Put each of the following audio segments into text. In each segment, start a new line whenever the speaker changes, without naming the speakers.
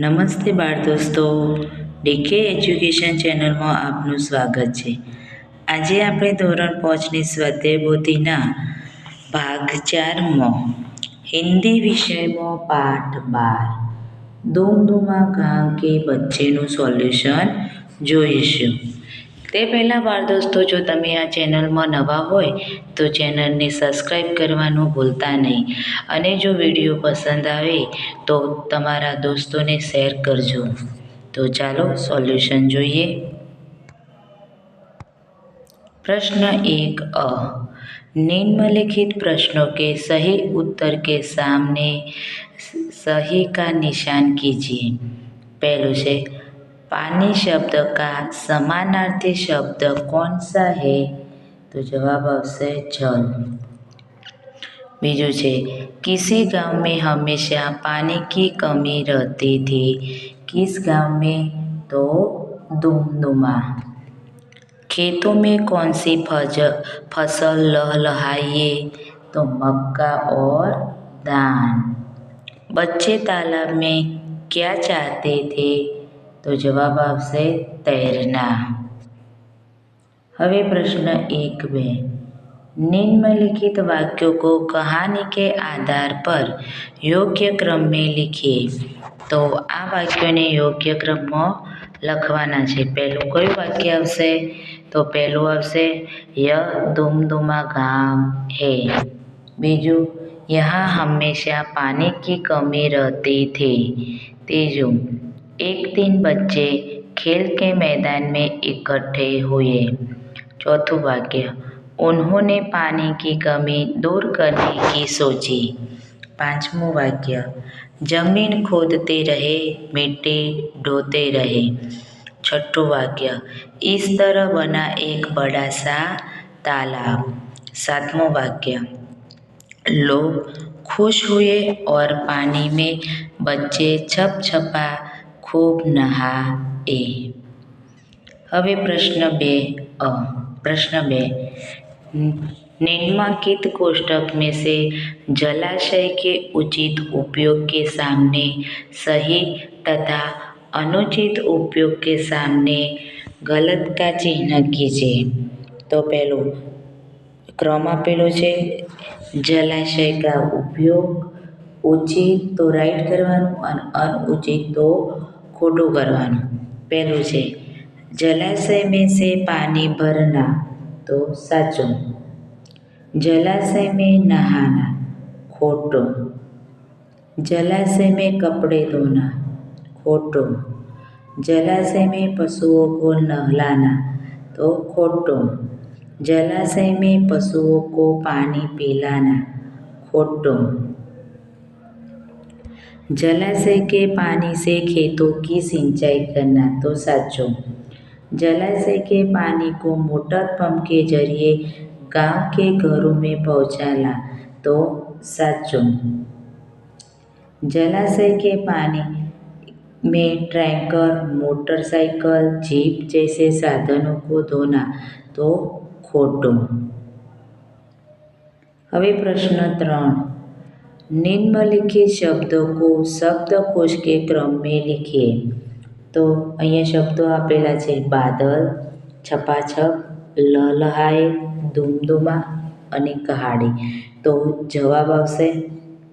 નમસ્તે બાળ દોસ્તો, ડીકે એજ્યુકેશન ચેનલમાં આપનું સ્વાગત છે. આજે આપણે ધોરણ 5ની સ્વાધ્યાય પોથીના ભાગ 4માં હિન્દી વિષયમાં પાઠ 12 દુમ દુમા ગાંવ કે બચ્ચેનું સોલ્યુશન જોઈશું. તે પહેલાં બાળ દોસ્તો, જો તમે આ ચેનલમાં નવા હોય તો ચેનલને સબસ્ક્રાઈબ કરવાનું ભૂલતા નહીં અને જો વિડીયો પસંદ આવે તો તમારા દોસ્તોને શેર કરજો. તો ચાલો સોલ્યુશન જોઈએ. प्रश्न 1 अ निम्नलिखित प्रश्नों के सही उत्तर के सामने सही का निशान कीजिए. पहलू से पानी शब्द का समानार्थी शब्द कौन सा है? तो जवाब आवशे जल. बीजू है किसी गांव में हमेशा पानी की कमी रहती थी. किस गांव में? तो दुमदुमा. खेतों में कौन सी फसल लहलहाए? तो मक्का और धान. बच्चे तालाब में क्या चाहते थे? तो जवाब आवशे तैरना. હવે પ્રશ્ન 1-2 निम्नलिखित वाक्यों को कहानी के आधार पर योग्य क्रम में लिखिए. तो आ वाक्योने योग्य क्रम में लखवाना है. पहलू कયું वाक्य आवशे? तो पहलू आवशे यह दुमदुमा गांव है. बीजू यहाँ हमेशा पानी की कमी रहती थी. तीजू एक दिन बच्चे खेल के मैदान में इकट्ठे हुए. चौथुं वाक्य उन्होंने पानी की कमी दूर करने की सोची. पांचमું वाक्य जमीन खोदते रहे, मिट्टी ढोते रहे. छठुं वाक्य इस तरह बना एक बड़ा सा तालाब. सातमुं वाक्य लोग खुश हुए और पानी में बच्चे छपछपा खूब नहाए. હવે પ્રશ્ન 2 प्रश्न 2 निम्नलिखित कोष्ठक में से जलाशय के उचित उपयोग के सामने सही तथा अनुचित उपयोग के सामने गलत का चिन्ह कीजिए. तो पहलू क्रम आपेलो है जलाशय का उपयोग. उचित तो राइट करवानुं और अनुचित तो खोटું करवानुं. पहलू है जलाशय में से पानी भरना. तो साचो. जलाशय में नहाना. खोटो. जलाशय में कपड़े धोना. खोटो. जलाशय में पशुओं को नहलाना. तो खोटो. जलाशय में पशुओं को पानी पिलाना. खोटो. जलाशय के पानी से खेतों की सिंचाई करना. तो साचो. जलाशय के पानी को मोटर पंप के जरिए गांव के घरों में पहुंचाना. तो साचो. जलाशय के पानी में टैंकर, मोटरसाइकिल, जीप जैसे साधनों को धोना. तो खोटो. હવે પ્રશ્ન 3 निम्नलिखित शब्दों को शब्दकोश के क्रम में लिखिए. तो અહીંયા શબ્દો આપેલા છે બાદલ, છપાછપ, લહલહાએ, ધૂમધૂમા અને કહાડી. તો જવાબ આવશે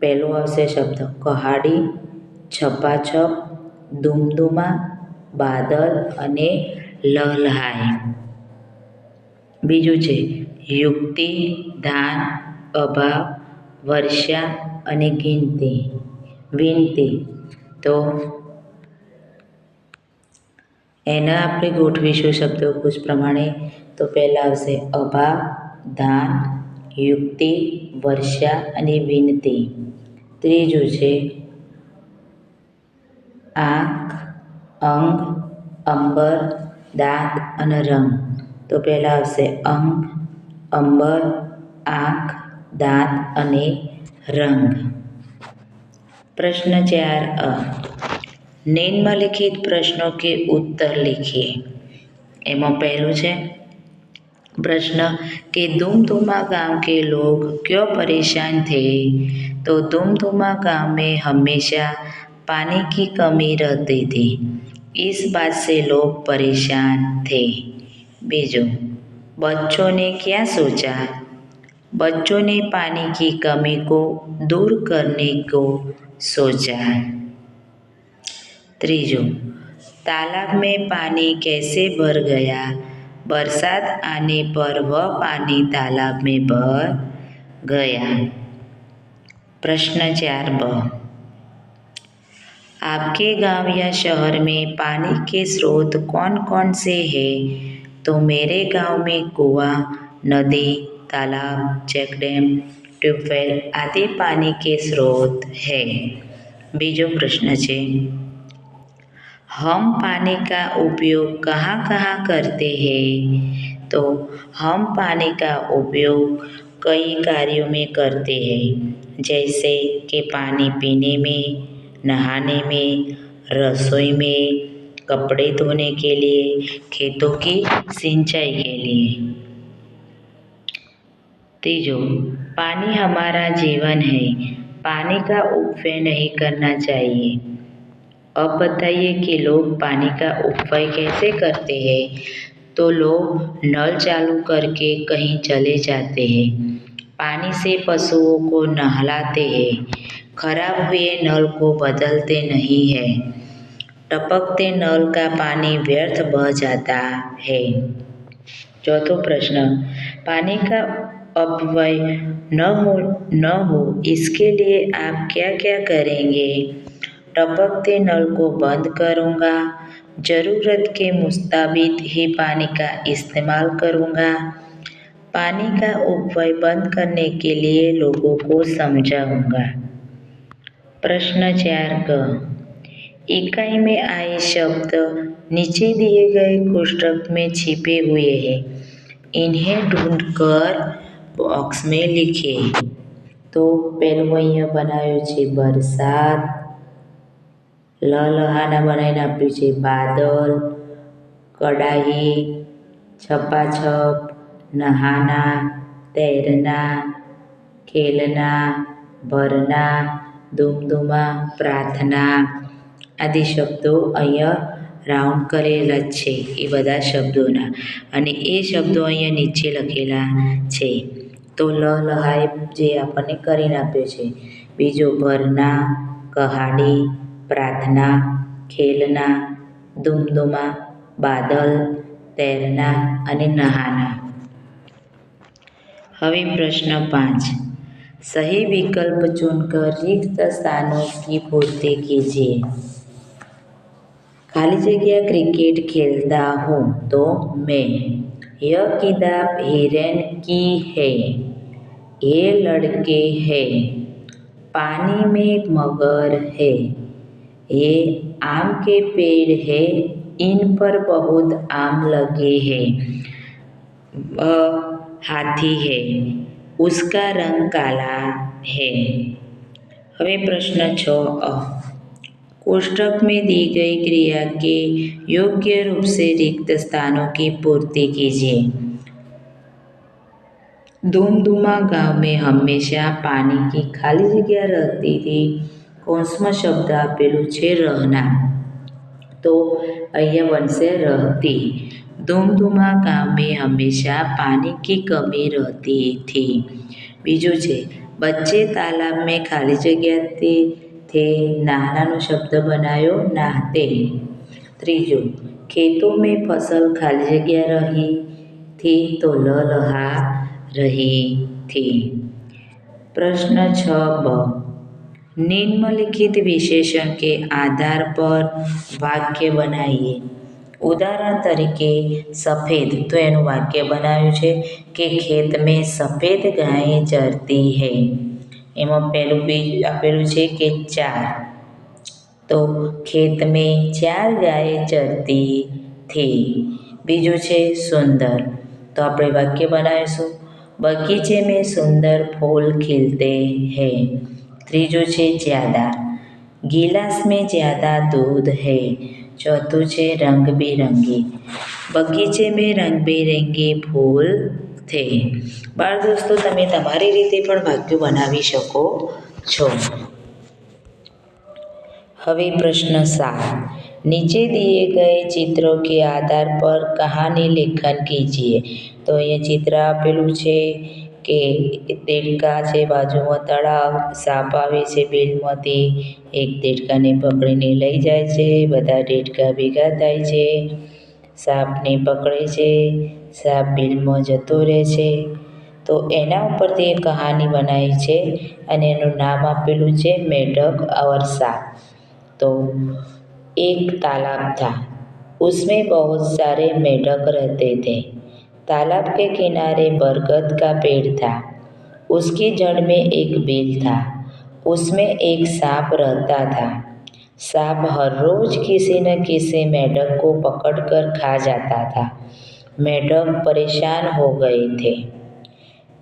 પહેલો આવશે શબ્દ કહાડી, છપાછપ, ધૂમધૂમા, બાદલ અને લહલહાએ. બીજું છે યુક્તિ, ધાન, અભાવ, વર્ષા અને વિનતી. તો એના આપણે ગોઠવીશું શબ્દકોશ પ્રમાણે. તો પહેલાં આવશે અભાવ, ધાન, યુક્તિ, વર્ષા અને વિનતી. ત્રીજું છે આંખ, અંગ, અંબર, દાંત અને રંગ. તો પહેલાં આવશે અંગ, અંબર, આંખ, દાંત અને રંગ. प्रश्न 4 निम्नलिखित प्रश्नों के उत्तर लिखिए. एમાં પહેલું છે प्रश्न कि दुमदुमा गांव के लोग क्यों परेशान थे? तो दुमदुमा गांव में हमेशा पानी की कमी रहती थी, इस बात से लोग परेशान थे। बीजो, बच्चों ने क्या सोचा? बच्चों ने पानी की कमी को दूर करने को सोचा। तीजो, तालाब में पानी कैसे भर गया? बरसात आने पर वह पानी तालाब में भर गया। प्रश्न 4ब, आपके गांव या शहर में पानी के स्रोत कौन कौन से हैं? तो मेरे गांव में कुआं, नदी, तालाब, चेकडैम, ट्यूबवेल आदि पानी के स्रोत हैं। बीजो प्रश्न है, हम पानी का उपयोग कहाँ कहाँ करते हैं? तो हम पानी का उपयोग कई कार्यों में करते हैं, जैसे कि पानी पीने में, नहाने में, रसोई में, कपड़े धोने के लिए, खेतों की सिंचाई के लिए। तीजो, पानी हमारा जीवन है, पानी का अपव्यय नहीं करना चाहिए। अब बताइए कि लोग पानी का अपव्यय कैसे करते हैं? तो लोग नल चालू करके कहीं चले जाते हैं, पानी से पशुओं को नहलाते हैं, खराब हुए नल को बदलते नहीं हैं, टपकते नल का पानी व्यर्थ बह जाता है। चौथा प्रश्न, पानी का अपव्यय न हो इसके लिए आप क्या क्या करेंगे? टपकते नल को बंद करूँगा, ज़रूरत के मुताबिक ही पानी का इस्तेमाल करूँगा, पानी का अपव्यय बंद करने के लिए लोगों को समझाऊँगा। प्रश्न 4ग, इकाई में आए शब्द नीचे दिए गए कोष्ठक में छिपे हुए हैं, इन्हें ढूंढकर बॉक्स में लिखिए। तो પહેલું અહીંયા બનાવ્યું છે વરસાદ, લહાના બનાવીને આપ્યું છે બાદલ, કડાહી, છપાછપ, નહાના, તૈરના, ખેલના, ભરના, ધૂમધૂમા, પ્રાર્થના આદિ શબ્દો અહીંયા રાઉન્ડ કરેલા છે એ બધા શબ્દોના, અને એ શબ્દો અહીંયા નીચે લખેલા છે. તો લહાએ જે આપણને કરીને આપ્યો છે. બીજો ભરના, કહાડી, પ્રાર્થના, ખેલના, ધૂમધૂમા, બાદલ, તૈરના અને નહાના. હવે પ્રશ્ન 5, सही विकल्प चुनकर रिक्त स्थानों की पूर्ति कीजिए। खाली जगह क्रिकेट खेलता हूँ तो मैं, यह किताब हिरन की है, ये लड़के हैं, पानी में मगर है, ये आम के पेड़ है, इन पर बहुत आम लगे हैं, हाथी है, उसका रंग काला है। હવે પ્રશ્ન 6 कोष्ठक में दी गई क्रिया के योग्य रूप से रिक्त स्थानों की पूर्ति कीजिए। धूमधुमा गांव में हमेशा पानी की खाली जगह रहती थी, કૌંસમાં શબ્દ આપેલું છે रहना, तो અહીંયા બનશે रहती। धूमधुमा गांव में हमेशा पानी की कमी रहती थी। बीजું છે बच्चे तालाब में खाली जगह थे, नहानाનો શબ્દ બનાવ્યો नहाते। ત્રીજું, खेतों में फसल खाली जगह रही थी तो लहा रही थी। प्रश्न 6ब, निम्नलिखित विशेषण के आधार पर वाक्य बनाइए। उदाहरण तरीके सफ़ेद, तो एનું વાક્ય બનાવ્યું છે કે ખેત में सफ़ेद गायें चरती है। એમાં પહેલું આપેલું છે કે 4, તો ખેત में 4 ગાયें चरती थी। બીજું છે સુંદર, તો આપણે વાક્ય બનાવીશું बगीचे में सुंदर फूल खिलते हैं। ત્રીજું છે ज़्यादा, गिलास में ज़्यादा दूध है। चौथું છે रंग बिरंगी, बगीचे में रंग बिरंगे फूल थे। બાળ દોસ્તો, તમે તમારી રીતે પણ વાક્યો બનાવી શકો છો। હવે પ્રશ્न 7, नीचे दिए गए चित्रों के आधार पर कहानी लेखन कीजिए। તો અહીંયા ચિત્ર આપેલું છે કે દેડકા છે, બાજુમાં તળાવ, સાપ આવે છે બિલમાંથી, એક દેડકાને પકડીને લઈ જાય છે, બધા દેડકા ભેગા થાય છે, સાપને પકડે છે, સાપ બિલમાં જતો રહે છે। તો એના ઉપરથી એક કહાની બનાવી છે અને એનું નામ આપેલું છે मेढक और सांप। तो एक तालाब था, उसमें बहुत सारे मेढक रहते थे। तालाब के किनारे बरगद का पेड़ था, उसकी जड़ में एक बिल था, उसमें एक सांप रहता था। सांप हर रोज किसी न किसी मेढक को पकड़कर खा जाता था। मेढक परेशान हो गए थे।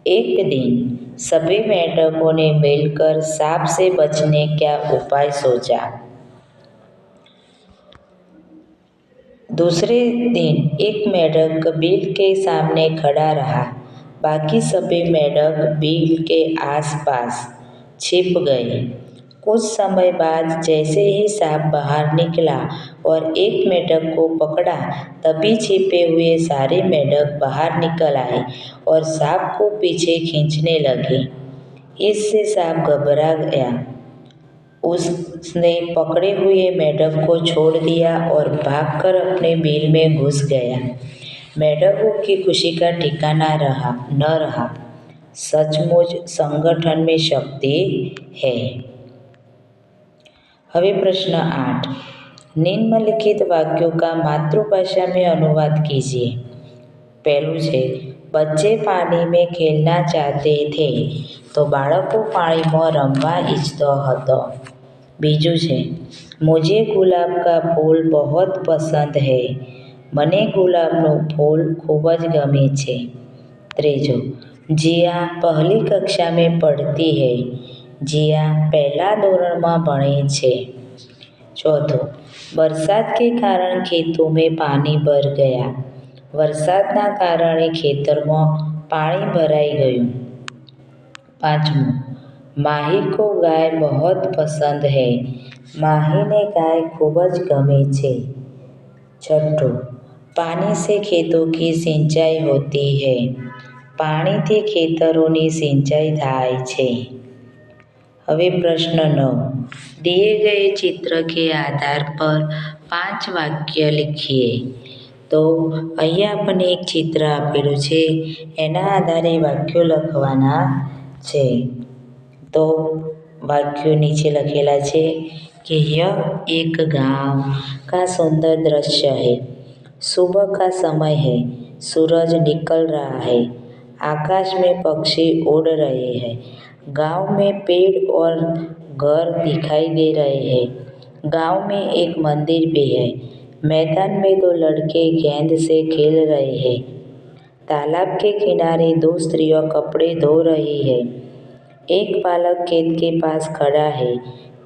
एक दिन सभी मेढकों ने मिलकर सांप से बचने का उपाय सोचा। दूसरे दिन एक मेढक बिल के सामने खड़ा रहा, बाकी सभी मेढक बिल के आसपास छिप गए। कुछ समय बाद जैसे ही सांप बाहर निकला और एक मेढक को पकड़ा, तभी छिपे हुए सारे मेढक बाहर निकल आए और सांप को पीछे खींचने लगे। इससे सांप घबरा गया, उसने पकड़े हुए मेढक को छोड़ दिया और भागकर अपने बिल में घुस गया। मेढकों की खुशी का ठिकाना न रहा। सचमुच संगठन में शक्ति है। હવે પ્રશ્ન 8, निम्नलिखित वाक्यों का मातृभाषा में अनुवाद कीजिए। पहलू છે बच्चे पानी में खेलना चाहते थे, तो બાળકો પાણીમાં રમવા ઈચ્છતો હતો। બીજું છે मुझे गुलाब का फूल बहुत पसंद है, મને ગુલાબનું ફૂલ ખૂબ જ ગમે છે। ત્રીજો, जिया पहली कक्षा में पढ़ती है, जिया પહેલા ધોરણમાં ભણે છે। चौथो, बरसात के कारण खेतों में पानी भर गया, વરસાદના કારણે ખેતરમાં પાણી ભરાઈ ગયું। પાંચમું, माही को गाय बहुत पसंद है, માહીને ગાય ખૂબ જ ગમે છે। छठो, पानी से खेतों की सिंचाई होती है, પાણીથી ખેતરોની સિંચાઈ થાય છે। હવે પ્રશ્ન 9, दिए गए चित्र के आधार पर 5 वाक्य लिखिए। તો અહીંયા આપણને એક ચિત્ર આપેલું છે, એના આધારે વાક્યો લખવાના છે। તો વાક્યો નીચે લખેલા છે कि यह एक गांव का सुंदर दृश्य है, सुबह का समय है, सूरज निकल रहा है, आकाश में पक्षी उड़ रहे हैं, गांव में पेड़ और घर दिखाई दे रहे हैं, गांव में एक मंदिर भी है, मैदान में 2 लड़के गेंद से खेल रहे हैं, तालाब के किनारे 2 स्त्रियां कपड़े धो रही हैं, एक बालक खेत के पास खड़ा है,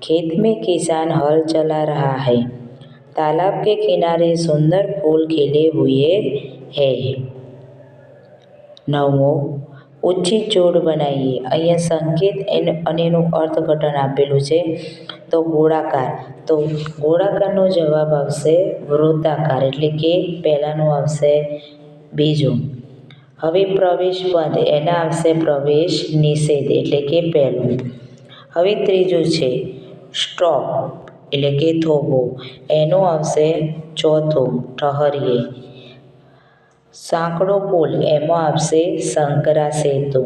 खेत में किसान हल चला रहा है, तालाब के किनारे सुंदर फूल खिले हुए हैं। 9, ઊંચી જોડ બનાવીએ। અહીંયા સંકેત અને એનું અર્થઘટન આપેલું છે। તો ગોળાકાર, તો ગોળાકારનો જવાબ આવશે વૃત્તાકાર, એટલે કે પહેલાંનું આવશે બીજું। હવે પ્રવેશ બંધ, એના આવશે પ્રવેશ નિષેધ, એટલે કે પહેલું। હવે ત્રીજું છે સ્ટોપ, એટલે કે થોભો, એનું આવશે ચોથું ઠહરીએ। સાંકડો પુલ, એમાં આવશે સંકરા સેતુ।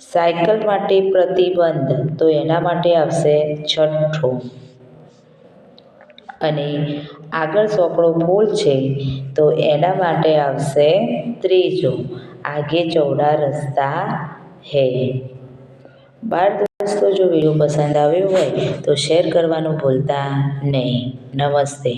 સાયકલ માટે પ્રતિબંધ, તો એના માટે આવશે છઠ્ઠું। અને આગળ સોંકડો પુલ છે, તો એના માટે આવશે ત્રીજું, આગે ચૌડા રસ્તા હે। બાળ દોસ્તો, જો વિડીયો પસંદ આવ્યો હોય તો શેર કરવાનું ભૂલતા નહીં। નમસ્તે।